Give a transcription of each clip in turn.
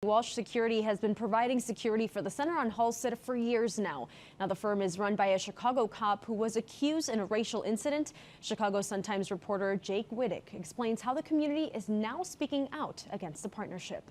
Walsh Security has been providing security for the center on Halsted for years now. The firm is run by a Chicago cop who was accused in a racial incident. Chicago Sun-Times reporter Jake Wittich explains how the community is now speaking out against the partnership.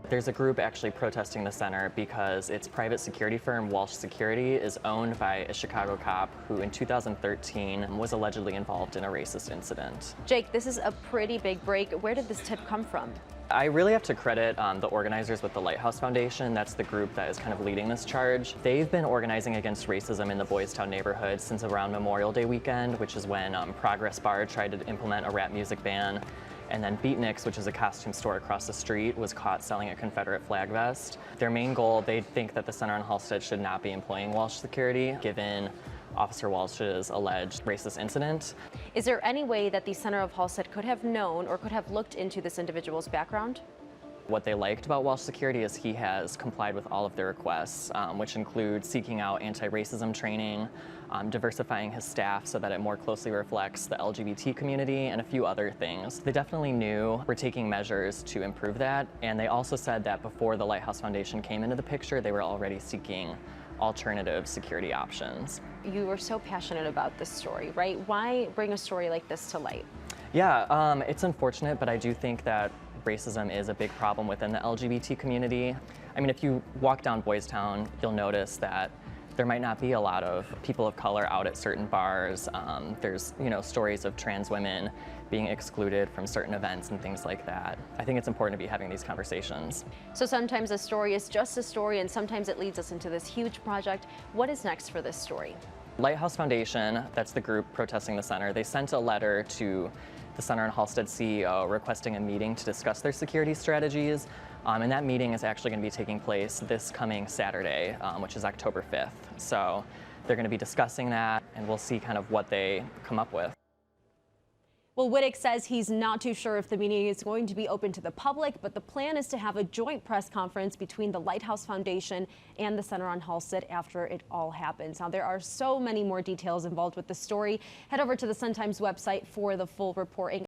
There's a group actually protesting the center because its private security firm, Walsh Security, is owned by a Chicago cop who in 2013 was allegedly involved in a racist incident. Jake, this is a pretty big break. Where did this tip come from? I really have to credit the organizers with the Lighthouse Foundation. That's the group that is kind of leading this charge. They've been organizing against racism in the Boys Town neighborhood since around Memorial Day weekend, which is when Progress Bar tried to implement a rap music ban. And then Beatniks, which is a costume store across the street, was caught selling a Confederate flag vest. Their main goal, they think that the center on Halsted should not be employing Walsh Security, given Officer Walsh's alleged racist incident. Is there any way that the center of Halsted could have known or could have looked into this individual's background? What they liked about Walsh Security is he has complied with all of their requests, which include seeking out anti-racism training, diversifying his staff so that it more closely reflects the LGBT community, and a few other things. They definitely knew we're taking measures to improve that, and they also said that before the Lighthouse Foundation came into the picture, they were already seeking alternative security options. You were so passionate about this story, right? Why bring a story like this to light? Yeah, it's unfortunate, but I do think that racism is a big problem within the LGBT community. I mean, if you walk down Boys Town, you'll notice that there might not be a lot of people of color out at certain bars. There's, stories of trans women being excluded from certain events and things like that. I think it's important to be having these conversations. So sometimes a story is just a story, and sometimes it leads us into this huge project. What is next for this story? Lighthouse Foundation, that's the group protesting the center, they sent a letter to the Center on Halsted CEO requesting a meeting to discuss their security strategies. And that meeting is actually going to be taking place this coming Saturday, which is October 5th. So they're going to be discussing that, and we'll see kind of what they come up with. Well, Wittich says he's not too sure if the meeting is going to be open to the public, but the plan is to have a joint press conference between the Lighthouse Foundation and the Center on Halsted after it all happens. Now, there are so many more details involved with the story. Head over to the Sun-Times website for the full reporting.